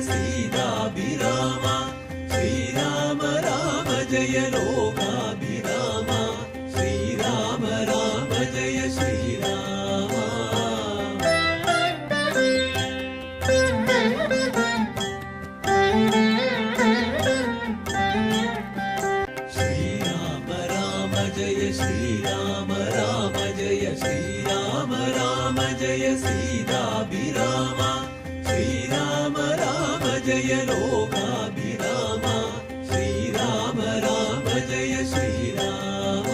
സീതാഭിരാമ Sreerama Rama Jaya ലോകാഭിരാമ Sreerama Rama Jaya Sreerama Sreerama Rama Jaya Sreerama Rama Jaya Sreerama Rama Jaya സീതാഭിരാമ Sreerama Rama Jaya ലോകാഭിരാമ Sreerama Rama Jaya Sreerama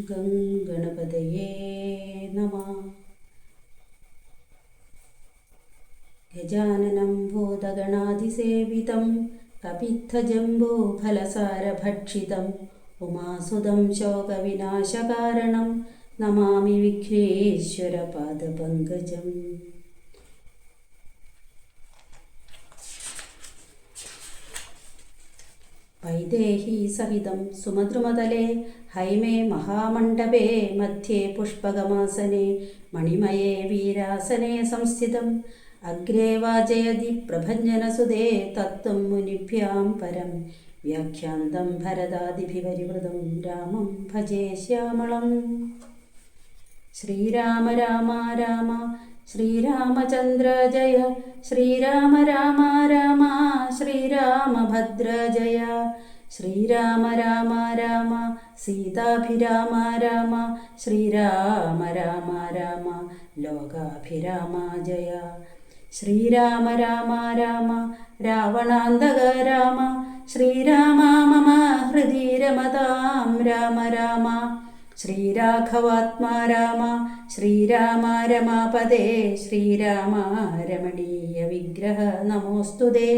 gum ഗണപതയേ നമഃ. ഗജാനനം ഭൂതഗണാധിസേവിതം കപിത്തജംബൂഫലസാരഭക്ഷിതം ഉമാസുതം ശോകവിനാശകാരണം നമാമി വിഘ്നേശ്വരപാദപങ്കജം. വൈദേഹി സഹിതം സുമദ്രുമതലേ ഹൈമേ മഹാമണ്ഡപേ മധ്യേ പുഷ്പകമാസനെ മണിമയേ വീരാസനെ സംസ്ഥിതം അഗ്രേ വാചയതി പ്രഭഞ്ജനസുതേ തത്വം മുനിഭ്യാം പരം വ്യാഖ്യാന്തം ഭരതാദിഭിപരിവൃതം രാമം ഭജേ ശ്യാമളം. ശ്രീരാമ രാമ രാമ ശ്രീരാമചന്ദ്ര ജയ ശ്രീരാമ രാമ രാമ ശ്രീരാമഭദ്ര ജയ ശ്രീരാമ രാമ രാമ സീതാഭിരാമ രാമ ശ്രീരാമ രാമ രാമ ലോകാഭിരാമ ജയ ശ്രീരാമ രാമ രാമ രാവണാന്തക രാമ ശ്രീരാമ മമ ഹൃദി രമതാം രാമ രാമ ശ്രീരാഘവാത്മാ രാമ ശ്രീരാമ രമാപദേ ശ്രീരാമ രമണീയ വിഗ്രഹ നമോസ്തുതേ.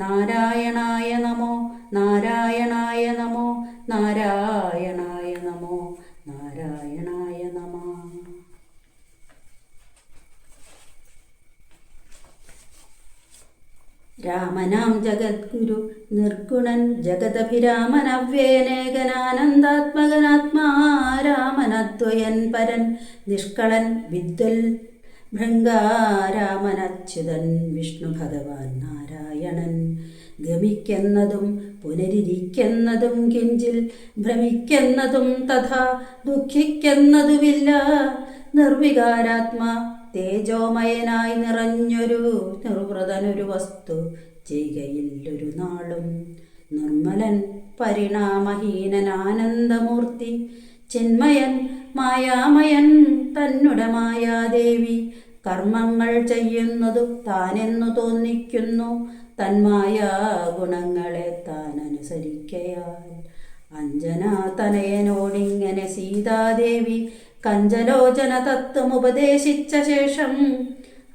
നാരായണായ നമോ നാരായണായ നമോ നാരായണായ നമോ നാരായണായ നമഃ. രാമനാം ജഗദ്ഗുരു നിർഗുണൻ ജഗദഭിരാമനവ്യേനേകനാനന്ദാത്മകനാത്മാ രാമനദ്വയൻ പരൻ നിഷ്കളൻ വിദ്വൽ ഭൃംഗാരാമനച്യുതൻ വിഷ്ണു ഭഗവാൻ നാരായണൻ. ഗമിക്കുന്നതും പുനരിരിക്കുന്നതും കിഞ്ചിൽ ഭ്രമിക്കുന്നതും തഥാ ദുഃഖിക്കുന്നതുമില്ല നിർവികാരാത്മാ തേജോമയനായി നിറഞ്ഞൊരു നിർവൃതനൊരു വസ്തു ചെയ്യുകയില്ലൊരു നാളും. നിർമ്മലൻ പരിണാമഹീനൻ ആനന്ദമൂർത്തി ചിന്മയൻ മായാമയൻ തന്നുടെ മായാദേവി കർമ്മങ്ങൾ ചെയ്യുന്നതു താനെന്നു തോന്നിക്കുന്നു തന്മായാ ഗുണങ്ങളെ താൻ അനുസരിക്കയാൽ. അഞ്ജനാതനയനോടിങ്ങനെ സീതാദേവി കഞ്ചലോചന തത്വമുപദേശിച്ച ശേഷം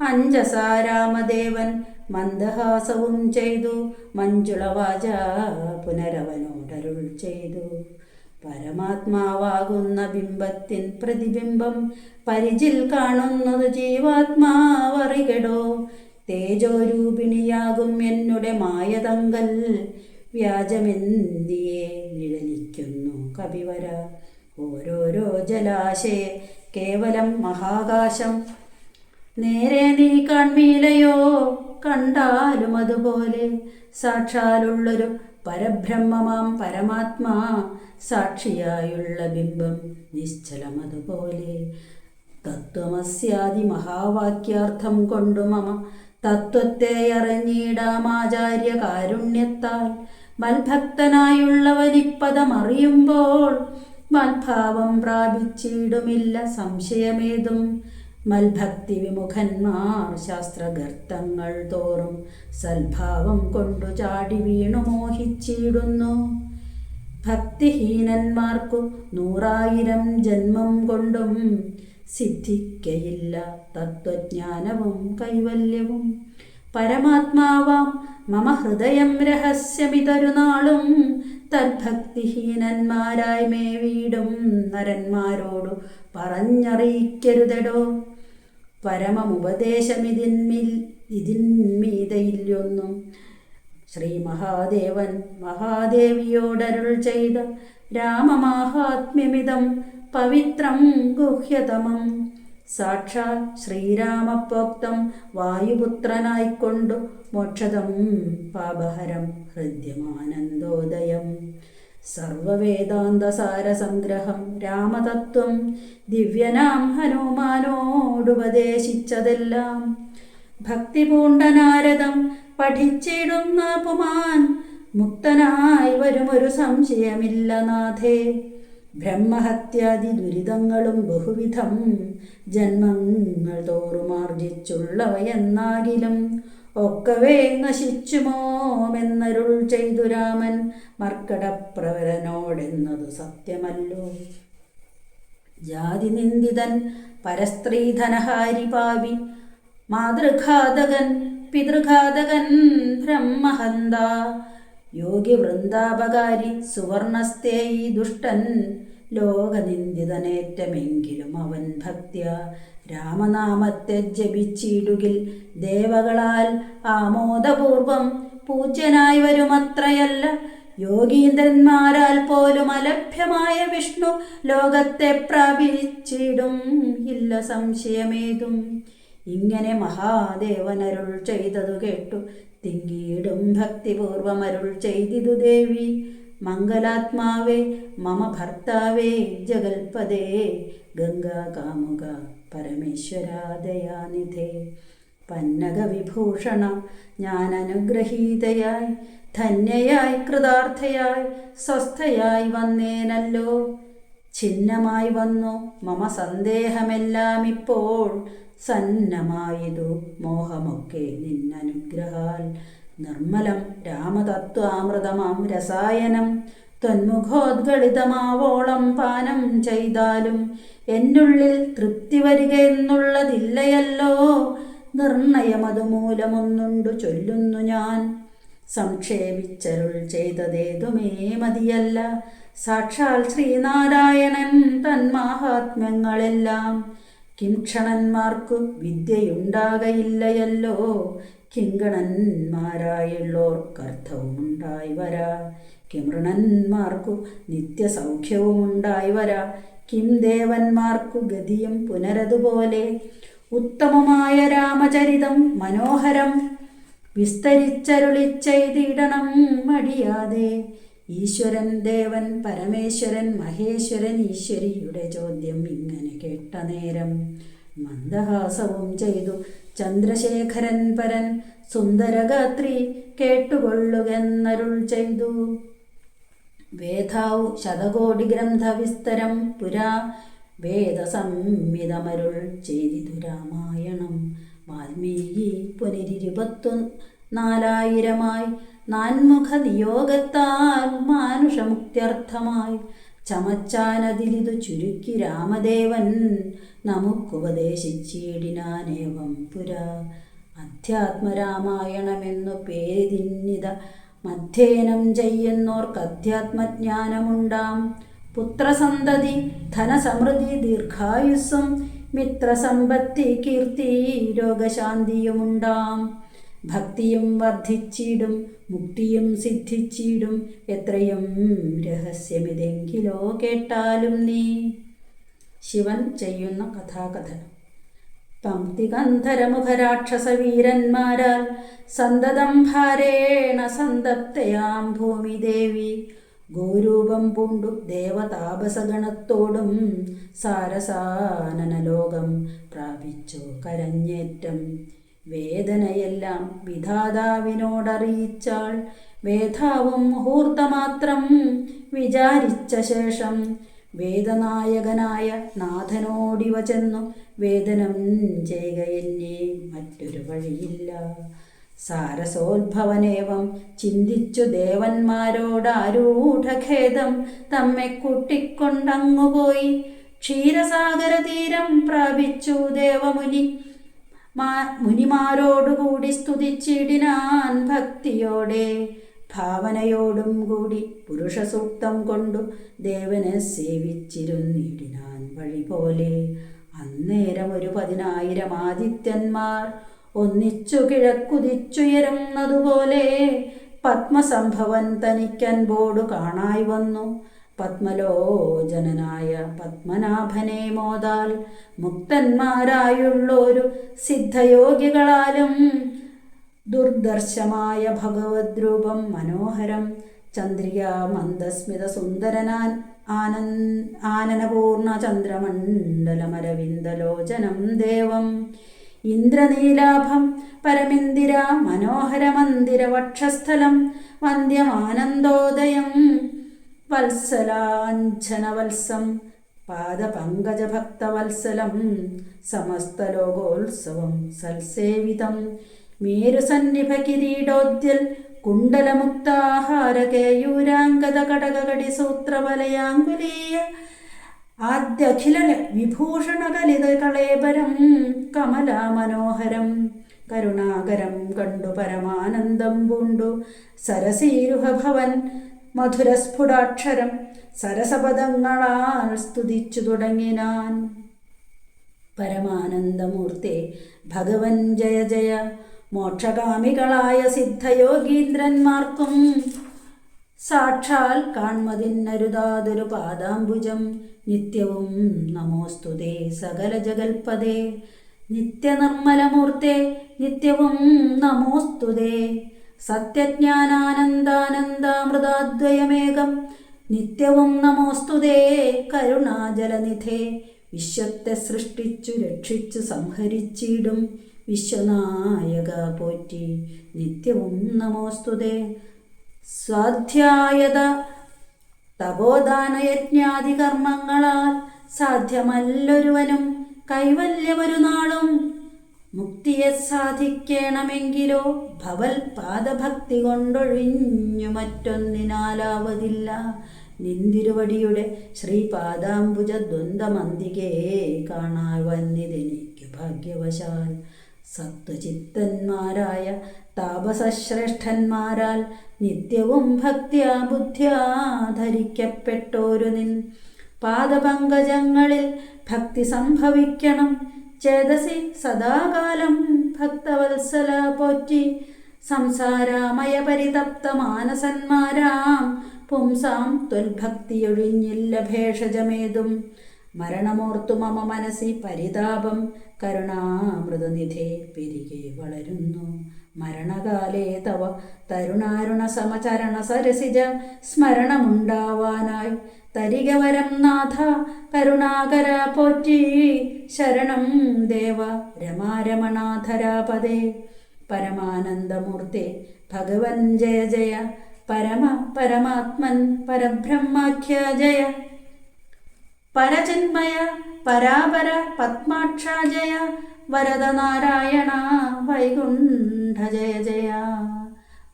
അഞ്ജസാരാമദേവൻ മന്ദഹാസവും ചെയ്തു മഞ്ജുളവാച പുനരവനോടരുൾ ചെയ്തു. പരമാത്മാവാകുന്ന ബിംബത്തിൻ പ്രതിബിംബം പരിചിൽ കാണുന്നത് ജീവാത്മാവറികടോ. തേജോരൂപിണിയാകും എന്നുടെ മായതങ്കൽ വ്യാജമെന്തിയെ നിഴലിക്കുന്നു കവിവര. ഓരോരോ ജലാശയ കേവലം മഹാകാശം നേരെ നീ കാൺമീലയോ കണ്ടാലും അതുപോലെ. സാക്ഷാലുള്ളൊരു പരബ്രഹ്മമാം പരമാത്മാ സാക്ഷിയായുള്ള ബിംബം നിശ്ചലമതുപോലെ. തത്വമസ്യാദി മഹാവാക്യാർത്ഥം കൊണ്ടു മമ തത്വത്തെ അറിഞ്ഞിടാമാചാര്യ കാരുണ്യത്താൽ. മൽഭക്തനായുള്ളവനിപ്പദമറിയുമ്പോൾ മൽഭാവം പ്രാപിച്ചിടുമില്ല സംശയമേതും. മൽഭക്തി വിമുഖന്മാർ ശാസ്ത്രഗർത്തങ്ങൾ തോറും സൽഭാവം കൊണ്ടു ചാടി വീണു മോഹിച്ചിടുന്നു. ഭക്തിഹീനന്മാർക്കു 100,000 ജന്മം കൊണ്ടും സിദ്ധിക്കയില്ല തത്വജ്ഞാനവും കൈവല്യവും. പരമാത്മാവാം മമ ഹൃദയം രഹസ്യമിതൊരു നാളും തദ്ഭക്തിഹീനന്മാരായി മേ വീടും നരന്മാരോടു പറഞ്ഞറിയിക്കരുതെടോ. പരമമുപദേശമിതിന്മീതയില്ലൊന്നും ശ്രീ മഹാദേവൻ മഹാദേവിയോടരുൾ ചെയ്ത രാമമാഹാത്മ്യമിതം പവിത്രം ഗുഹ്യതമം. സാക്ഷാൽ ശ്രീരാമപ്രോക്തം വായുപുത്രനായിക്കൊണ്ടു മോക്ഷദം പാപഹരം ഹൃദ്യമാനന്ദോദയം. സർവവേദാന്തസാരസംഗ്രഹം രാമതത്വം ദിവ്യനാം ഹനുമാനോടുപദേശിച്ചതെല്ലാം ഭക്തിപൂണ്ട നാരദം പഠിച്ചിടുന്ന പുമാൻ മുക്തനായി വരുമൊരു സംശയമില്ല നാഥേ. ബ്രഹ്മഹത്യാദി ദുരിതങ്ങളും ബഹുവിധം ജന്മങ്ങൾ തോറുമാർജിച്ചുള്ളവയെന്നാകിലും ഒക്കവേ നശിച്ചുമോമെന്നരുൾ ചെയ്തു രാമൻ മർക്കടപ്രവരനോടെന്നതു സത്യമല്ലോ. ജാതിനിന്ദിതൻ പരസ്ത്രീധനഹാരി പാപി മാതൃഘാതകൻ പിതൃഘാതകൻ ബ്രഹ്മഹന്ത യോഗി വൃന്ദാപകാരി സുവർണസ്തേയി ദുഷ്ടൻ ലോകനിന്ദിതനേറ്റമെങ്കിലും അവൻ ഭക്ത്യ രാമനാമത്തെ ജപിച്ചിടുകിൽ ദേവകളാൽ ആമോദപൂർവം പൂജ്യനായി വരുമത്രയല്ല. യോഗീന്ദ്രന്മാരാൽ പോലും അലഭ്യമായ വിഷ്ണു ലോകത്തെ പ്രാപിച്ചിടും ഇല്ല സംശയമേതും. ഇങ്ങനെ മഹാദേവനരുൾ ചെയ്തതു കേട്ടു തിങ്ങിയിടും ഭക്തിപൂർവം അരുൾ ചെയ്തിതു ദേവി. മംഗലാത്മാവേ മമ ഭർത്താവേ ജഗൽപദേ ഗംഗാകാമുക പരമേശ്വരാദയാനിധേ. പന്നകവിഭൂഷണ ഞാൻ അനുഗ്രഹീതയായി ധന്യയായി കൃതാർത്ഥയായി സ്വസ്ഥയായി വന്നേനല്ലോ. ഛിന്നമായി വന്നു മമ സന്ദേഹമെല്ലാം ഇപ്പോൾ സന്നമായതു മോഹമൊക്കെ നിന്നനുഗ്രഹാൽ. നിർമ്മലം രാമതത്വാമൃതമാം രസായനം ത്വന്മുഖോദ്ഗളിതമാവോളം പാനം ചെയ്താലും എന്നുള്ളിൽ തൃപ്തി വരിക എന്നുള്ളതില്ലയല്ലോ. നിർണയമതുമൂലമൊന്നുണ്ടു ചൊല്ലുന്നു ഞാൻ. സംക്ഷേപിച്ചരുൾ ചെയ്തതേതുമേ മതിയല്ല. സാക്ഷാൽ ശ്രീനാരായണൻ തന്മാഹാത്മ്യങ്ങളെല്ലാം കിംക്ഷണന്മാർക്കു വിദ്യയുണ്ടാകയില്ലയല്ലോ. കിങ്കണന്മാരായുള്ളോർക്കർത്ഥവുമുണ്ടായി വരാ. കിമൃണന്മാർക്കു നിത്യസൗഖ്യവുമുണ്ടായി വരാ. കിം ദേവന്മാർക്കു ഗതിയും പുനരതുപോലെ. ഉത്തമമായ രാമചരിതം മനോഹരം വിസ്തരിച്ചരുളിച്ചെയ്തിടണം മടിയാതെ. ഈശ്വരൻ ദേവൻ പരമേശ്വരൻ മഹേശ്വരൻ ഈശ്വരിയുടെ ചോദ്യം ഇങ്ങനെ കേട്ട നേരം മന്ദഹാസവും ചെയ്തു ചന്ദ്രശേഖരൻ പരൻ സുന്ദരഗാത്രി കേട്ടുകൊള്ളുകെന്നരുൾ ചെയ്തു. വേദാവു ശതകോടി ഗ്രന്ഥവിസ്തരം പുരാ വേദസംഹിതമരുൾ ചെയ്തിതു രാമായണം. വാൽമീകി പുനരിരുപത്തിനാലായിരമായി നാൻമുഖ നിയോഗത്താൽ മാനുഷമുക്ത്യർത്ഥമായി ചമച്ചാനതിലിതു ചുരുക്കി രാമദേവൻ നമുക്കുപദേശിച്ചിടിനാനേവം പുരാ. അധ്യാത്മരാമായണമെന്നു പേരിതിന്നിത മധ്യേനം ചെയ്യുന്നോർക്ക് അധ്യാത്മജ്ഞാനമുണ്ടാം. പുത്രസന്തതി ധനസമൃദ്ധി ദീർഘായുസ്സും മിത്രസമ്പത്തി കീർത്തി രോഗശാന്തിയുമുണ്ടാം. ഭക്തിയും വർദ്ധിച്ചിടും മുക്തിയും സിദ്ധിച്ചിടും എത്രയും രഹസ്യമിതെങ്കിലോ കേട്ടാലും നീ. ശിവൻ ചെയ്യുന്ന കഥാകഥനം. പംക്തികന്ധരമുഖരാക്ഷസവീരന്മാരാൽ സന്തതം ഭാരേണ സന്തപ്തയാം ഭൂമിദേവി ഗോരൂപം പൂണ്ടു ദേവതാപസഗണത്തോടും സാരസാനനലോകം പ്രാപിച്ചു കരഞ്ഞേറ്റം. വേദനയെല്ലാം വിധാതാവിനോടറിയിച്ചാൾ. വേദാവും മുഹൂർത്തമാത്രം വിചാരിച്ച ശേഷം വേദനായകനായ നാഥനോടിവ ചെന്നു വേദനം ചെയ്യുകയെന്നേ മറ്റൊരു വഴിയില്ല. സാരസോദ്ഭവനേവം ചിന്തിച്ചു ദേവന്മാരോടാരൂഢഖേദം തമ്മെ കൂട്ടിക്കൊണ്ടങ്ങുപോയി. ക്ഷീരസാഗര തീരം പ്രാപിച്ചു ദേവമുനി മുനിമാരോടുകൂടി സ്തുതിച്ചിടിനാൻ ഭക്തിയോടെ. ഭാവനയോടും കൂടി പുരുഷസൂക്തം കൊണ്ടു ദേവനെ സേവിച്ചിരുന്നിടിനാൻ വഴി പോലെ. അന്നേരം ഒരു 10,000 ആദിത്യന്മാർ ഒന്നിച്ചു കിഴക്കുതിച്ചുയരുന്നതുപോലെ പത്മസംഭവൻ തനിക്കൻപോടു കാണായി വന്നു. പത്മലോചനനായ പത്മനാഭനെ മോദാൽ മുക്തന്മാരായുള്ളൊരു സിദ്ധയോഗികളാലും ദുർദർശമായ ഭഗവദ്രൂപം മനോഹരം. ചന്ദ്രിക മന്ദസ്മിത സുന്ദരനാൻ ആനനപൂർണ ചന്ദ്രമണ്ഡലമരവിന്ദലോചനം ദേവം. ഇന്ദ്രനീലാഭം പരമിന്ദിര മനോഹരമന്ദിര വക്ഷസ്ഥലം വന്ദ്യമാനന്ദോദയം വത്സലാഞ്ജനവത്സം പാദപങ്കജഭക്തവത്സലം സമസ്തലോകോത്സവം സൽസേവിതം. മേരുസന്നിഭ കിരീടോദ്യൽ കുണ്ടലമുക്താഹാരകേയൂരാംഗത കടകകടിസൂത്രവലയാങ്കുലീയ ആദ്യഖില വിഭൂഷണകലിത കളേബരം കമലാമനോഹരം. കരുണാകരം കണ്ടു പരമാനന്ദം പൂണ്ടു സരസീരുഹഭവൻ മധുരസ്ഫുടാക്ഷരം സരസപദങ്ങളാൽ സ്തുതിച്ചു തുടങ്ങിനാൻ. പരമാനന്ദമൂർത്തേ ഭഗവൻ ജയ ജയ. മോക്ഷകാമികളായ സിദ്ധയോഗീന്ദ്രന്മാർക്കും സാക്ഷാൽ കാൺമതിന്നരുതാതൊരു പാദാംബുജം. നിത്യവും നമോസ്തുതേ സകല ജഗൽപദേ. നിത്യനിർമ്മലമൂർത്തേ നിത്യവും നമോസ്തുതേ. സത്യജ്ഞാനാനന്ദാനന്ദാമൃതാദ്വയമേകം നിത്യവും നമോസ്തുതേ. കരുണാജലനിധേ വിശ്വത്തെ സൃഷ്ടിച്ചു രക്ഷിച്ചു സംഹരിച്ചിടും വിശ്വനായക പോറ്റി നിത്യവും നമോസ്തുതേ. സ്വാധ്യായത തപോദാനയജ്ഞാദി കർമ്മങ്ങളാൽ സാധ്യമല്ലൊരുവനും കൈവല്യമൊരു നാളും. മുക്തിയെ സാധിക്കണമെങ്കിലോ ഭവൽ പാദഭക്തി കൊണ്ടൊഴിഞ്ഞു മറ്റൊന്നിനാലാവതില്ല. നിന്തിരുവടിയുടെ ശ്രീപാദാംബുജ ദ്വന്ദ്മന്തികേ കാണാൻ വന്നിതെനിക്കു ഭാഗ്യവശാൽ. സത്വചിത്തന്മാരായ താപസശ്രേഷ്ഠന്മാരാൽ നിത്യവും ഭക്ത്യാ ബുദ്ധ്യാ ധരിക്കപ്പെട്ടോരു നിൻ പാദപങ്കജങ്ങളിൽ ഭക്തി സംഭവിക്കണം. ചേതസി സദാകാലം ഭക്തവത്സല പോറ്റി. സംസാരാമയ പരിതപ്ത മാനസന്മാരാം പുംസാം ത്വൽഭക്തിയൊഴിഞ്ഞില്ല ഭേഷജമേതും. മരണമോർത്തു മമ മനസ്സി പരിതാപം കരുണാമൃതനിധേ പെരികെ വളരുന്നു. മരണകാലേ തവ തരുണാരുണ സമചരണ സരസിജ സ്മരണമുണ്ടാവാനായി തരികവരം നാഥ കരുണാകര പോറ്റി. ശരണം ദേവ രമാരമണാധരാപദേ. പരമാനന്ദമൂർത്തേ ഭഗവൻ ജയ ജയ. പരമാത്മൻ പരബ്രഹ്മാഖ്യ ജയ. പരചന്മയ പരാപര പത്മാക്ഷ ജയ. വരദനാരായണ വൈകുണ്ഠ ജയ ജയ.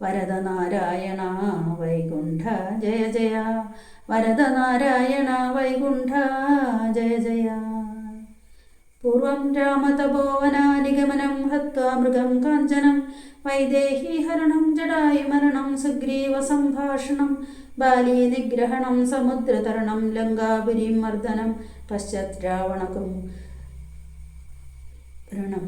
വരദനാരായണ വൈകുണ്ഠ ജയ ജയ. വരദനാരായണ വൈകുണ്ഠ ജയ ജയ. പൂർവം രാമതപോവനാനിഗമനം ഹത്വാ മൃഗം കാഞ്ചനം വൈദേഹീഹരണം ജടായുമരണം സുഗ്രീവ സംഭാഷണം ബാലീ നിഗ്രഹണം സമുദ്രതരണം ലങ്കാപുരീം മർദ്ദനം പശ്ചാത് രാവണകും രണം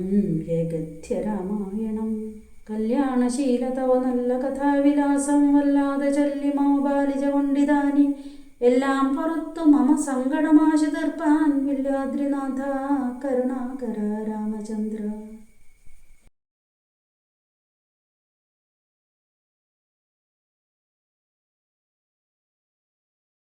ഏകഥ്യ രാമായണം. കല്യാണശീല തവ നല്ല കഥാവിലാസം വല്ലാതെ ചൊല്ലിമോ ബാലിജ കൊണ്ടിതാനി എല്ലാം പുറത്തു മമ സങ്കടമാശു തീർപ്പാൻ വില്ലാദ്രിനാഥ കരുണാകര രാമചന്ദ്ര.